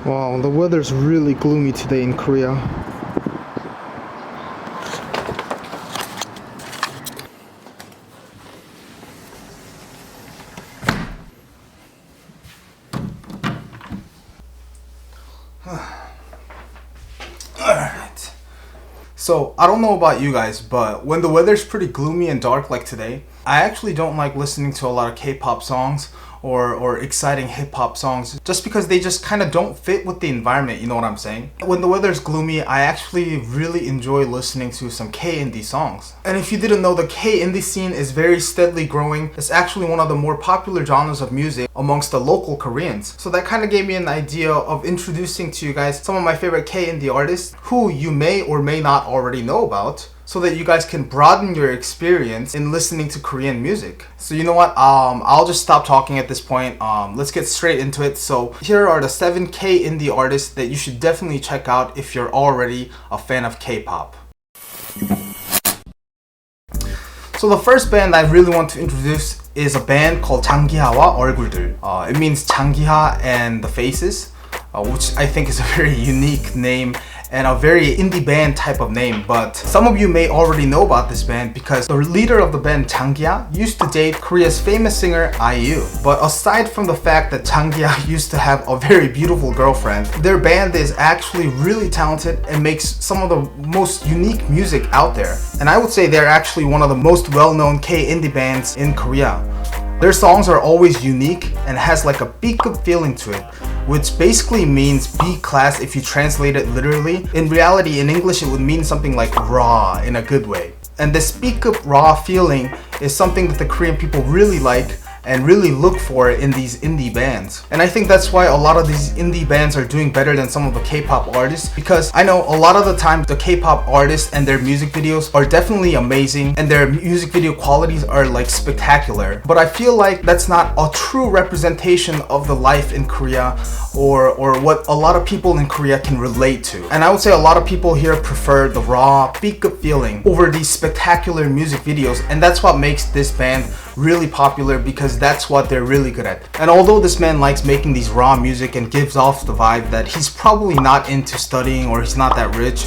Wow, the weather's really gloomy today in Korea. Alright. So, I don't know about you guys, but when the weather's pretty gloomy and dark like today, I actually don't like listening to a lot of K-pop songs or exciting hip-hop songs just because they just kind of don't fit with the environment, you know what I'm saying? When the weather's gloomy, I actually really enjoy listening to some K-indie songs. And if you didn't know, the K-indie scene is very steadily growing. It's actually one of the more popular genres of music amongst the local Koreans. So that kind of gave me an idea of introducing to you guys some of my favorite K-indie artists who you may or may not already know about, so that you guys can broaden your experience in listening to Korean music. So you know what, I'll just stop talking at this point. Let's get straight into it. So here are the 7 K-indie artists that you should definitely check out if you're already a fan of K-pop. So the first band I really want to introduce is a band called Tang Jia와 얼굴들. It means Tang Jia and The Faces, which I think is a very unique name and a very indie band type of name. But some of you may already know about this band because the leader of the band, Tang Jia, used to date Korea's famous singer IU. But aside from the fact that Tang Jia used to have a very beautiful girlfriend, their band is actually really talented and makes some of the most unique music out there. And I would say they're actually one of the most well-known K-indie bands in Korea. Their songs are always unique and has like a B급 feeling to it, which basically means B class if you translate it literally. In reality, in English, it would mean something like raw in a good way. And this B급 raw feeling is something that the Korean people really like and really look for in these indie bands. And I think that's why a lot of these indie bands are doing better than some of the K-pop artists, because I know a lot of the time the K-pop artists and their music videos are definitely amazing and their music video qualities are like spectacular, but I feel like that's not a true representation of the life in Korea or what a lot of people in Korea can relate to. And I would say a lot of people here prefer the raw, B급 feeling over these spectacular music videos, and that's what makes this band really popular, because that's what they're really good at. And although this man likes making these raw music and gives off the vibe that he's probably not into studying or he's not that rich,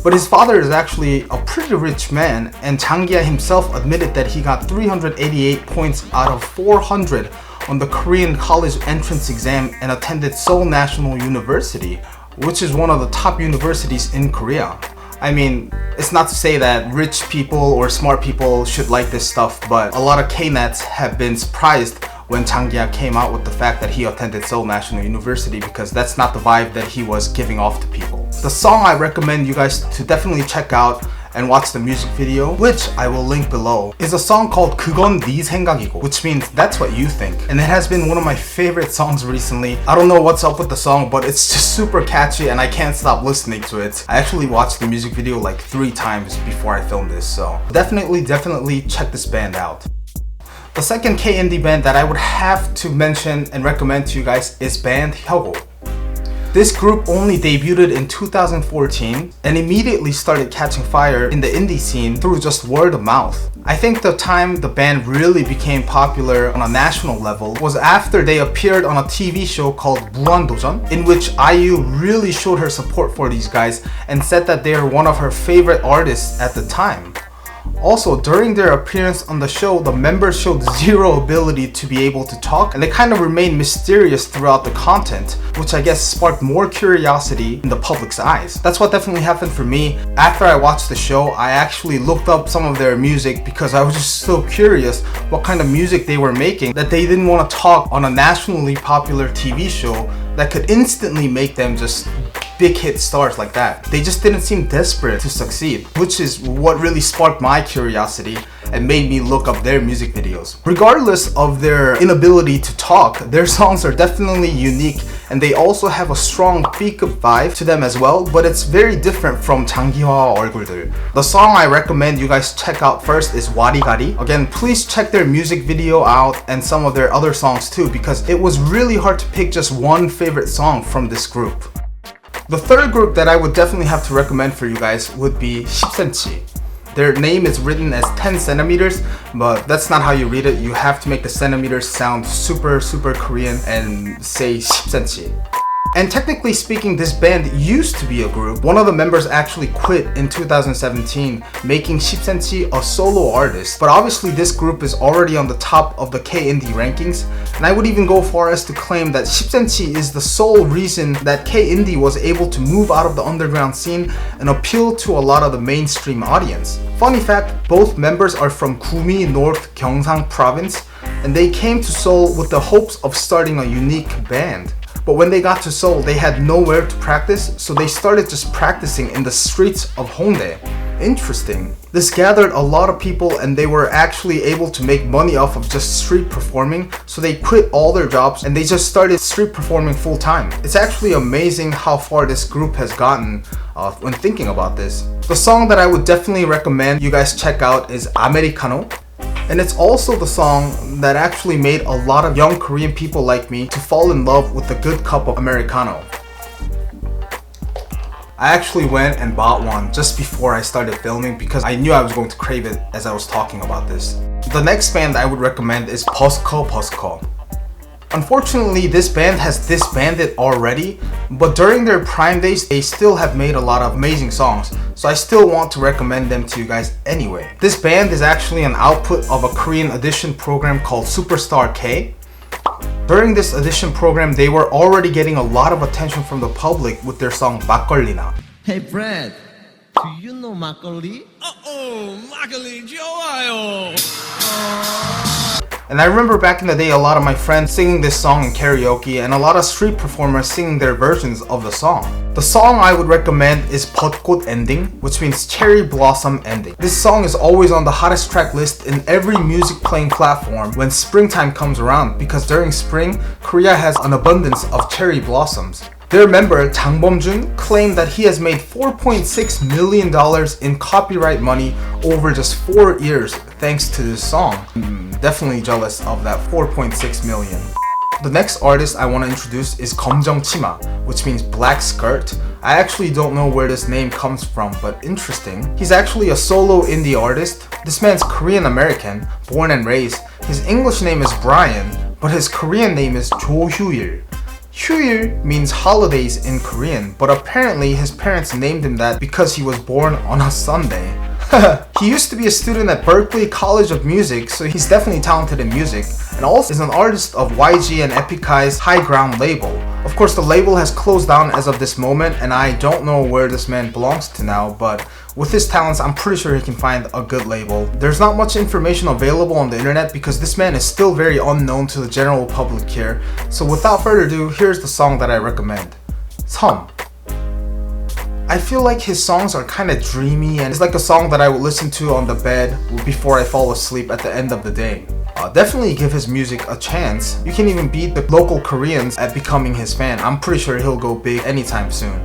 but his father is actually a pretty rich man, and Tang Jia himself admitted that he got 388 points out of 400 on the Korean college entrance exam and attended Seoul National University, which is one of the top universities in Korea. I mean, it's not to say that rich people or smart people should like this stuff, but a lot of K-nets have been surprised when Tang Jia came out with the fact that he attended Seoul National University, because that's not the vibe that he was giving off to people. The song I recommend you guys to definitely check out and watch the music video, which I will link below, is a song called 그건 네 생각이고, which means that's what you think. And it has been one of my favorite songs recently. I don't know what's up with the song, but it's just super catchy and I can't stop listening to it. I actually watched the music video like 3 times before I filmed this, so definitely check this band out. The second K-indie band that I would have to mention and recommend to you guys is band Hyuk Oh. This group only debuted in 2014 and immediately started catching fire in the indie scene through just word of mouth. I think the time the band really became popular on a national level was after they appeared on a TV show called 무한도전, in which IU really showed her support for these guys and said that they are one of her favorite artists at the time. Also, during their appearance on the show, the members showed zero ability to be able to talk, and they kind of remained mysterious throughout the content, which I guess sparked more curiosity in the public's eyes. That's what definitely happened for me. After I watched the show, I actually looked up some of their music because I was just so curious what kind of music they were making that they didn't want to talk on a nationally popular TV show that could instantly make them just big hit stars like that. They just didn't seem desperate to succeed, which is what really sparked my curiosity and made me look up their music videos. Regardless of their inability to talk, their songs are definitely unique, and they also have a strong B급 vibe to them as well, but it's very different from 장기화 얼굴들. The song I recommend you guys check out first is 와리가리. Again, please check their music video out and some of their other songs too, because it was really hard to pick just one favorite song from this group. The third group that I would definitely have to recommend for you guys would be 10cm. Their name is written as 10 centimeters, but that's not how you read it. You have to make the centimeters sound super Korean and say 10cm. And technically speaking, this band used to be a group. One of the members actually quit in 2017, making 10cm a solo artist. But obviously this group is already on the top of the K-indie rankings, and I would even go far as to claim that 10cm is the sole reason that K-indie was able to move out of the underground scene and appeal to a lot of the mainstream audience. Funny fact, both members are from Gumi, North Gyeongsang province, and they came to Seoul with the hopes of starting a unique band. But when they got to Seoul, they had nowhere to practice, so they started just practicing in the streets of Hongdae. Interesting. This gathered a lot of people and they were actually able to make money off of just street performing, so they quit all their jobs and they just started street performing full time. It's actually amazing how far this group has gotten when thinking about this. The song that I would definitely recommend you guys check out is Americano. And it's also the song that actually made a lot of young Korean people like me to fall in love with a good cup of Americano. I actually went and bought one just before I started filming because I knew I was going to crave it as I was talking about this. The next band I would recommend is Busker Busker. Unfortunately, this band has disbanded already, but during their prime days, they still have made a lot of amazing songs, so I still want to recommend them to you guys anyway. This band is actually an output of a Korean audition program called Superstar K. During this audition program, they were already getting a lot of attention from the public with their song 막걸리나. Hey Fred, do you know 막걸리? 막걸리 좋아요. And I remember back in the day a lot of my friends singing this song in karaoke and a lot of street performers singing their versions of the song. The song I would recommend is 벚꽃엔딩, which means cherry blossom ending. This song is always on the hottest track list in every music playing platform when springtime comes around, because during spring, Korea has an abundance of cherry blossoms. Their member, Jang Bom-jun, claimed that he has made $4.6 million in copyright money over just 4 years thanks to this song. Definitely jealous of that 4.6 million. The next artist I want to introduce is 검정 치마, which means black skirt. I actually don't know where this name comes from, but interesting. He's actually a solo indie artist. This man's Korean American, born and raised. His English name is Brian, but his Korean name is Jo Hyul. Hyul means holidays in Korean, but apparently his parents named him that because he was born on a Sunday. He used to be a student at Berklee College of Music, so he's definitely talented in music, and also is an artist of YG and Epicai's High Ground label. Of course, the label has closed down as of this moment, and I don't know where this man belongs to now, but with his talents, I'm pretty sure he can find a good label. There's not much information available on the internet because this man is still very unknown to the general public here, so without further ado, here's the song that I recommend. 섬. I feel like his songs are kind of dreamy and it's like a song that I would listen to on the bed before I fall asleep at the end of the day. Definitely give his music a chance. You can even beat the local Koreans at becoming his fan. I'm pretty sure he'll go big anytime soon.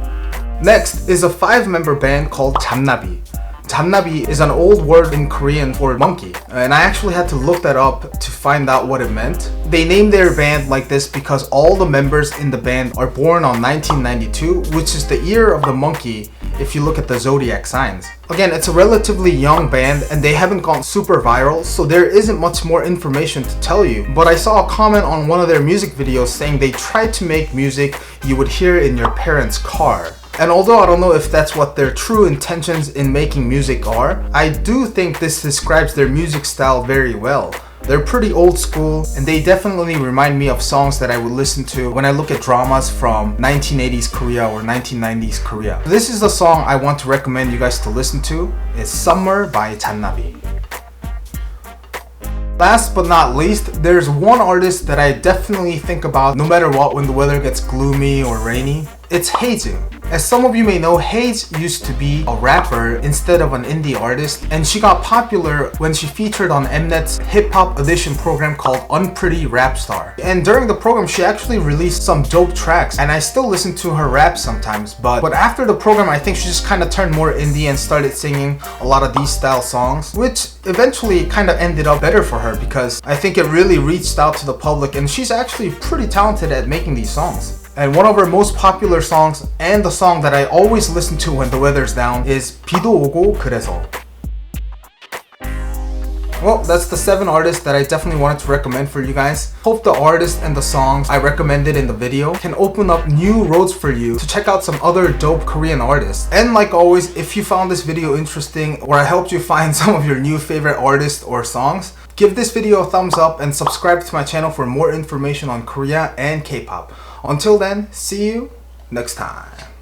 Next is a 5-member band called Jannabi. Jannabi is an old word in Korean for monkey, and I actually had to look that up to find out what it meant. They named their band like this because all the members in the band are born on 1992, which is the year of the monkey if you look at the zodiac signs. Again, it's a relatively young band and they haven't gone super viral, so there isn't much more information to tell you. But I saw a comment on one of their music videos saying they tried to make music you would hear in your parents' car. And although I don't know if that's what their true intentions in making music are, I do think this describes their music style very well. They're pretty old school, and they definitely remind me of songs that I would listen to when I look at dramas from 1980s Korea or 1990s Korea. This is the song I want to recommend you guys to listen to. It's Summer by Jannabi. Last but not least, there's one artist that I definitely think about no matter what when the weather gets gloomy or rainy. It's Heize. As some of you may know, Heize used to be a rapper instead of an indie artist, and she got popular when she featured on Mnet's hip-hop audition program called Unpretty Rap Star. And during the program, she actually released some dope tracks, and I still listen to her rap sometimes, but after the program, I think she just kind of turned more indie and started singing a lot of these style songs, which eventually kind of ended up better for her because I think it really reached out to the public, and she's actually pretty talented at making these songs. And one of her most popular songs, and the song that I always listen to when the weather's down, is 비도 오고 그래서. Well, that's the 7 artists that I definitely wanted to recommend for you guys. Hope the artists and the songs I recommended in the video can open up new roads for you to check out some other dope Korean artists. And like always, if you found this video interesting or I helped you find some of your new favorite artists or songs, give this video a thumbs up and subscribe to my channel for more information on Korea and K-pop. Until then, see you next time.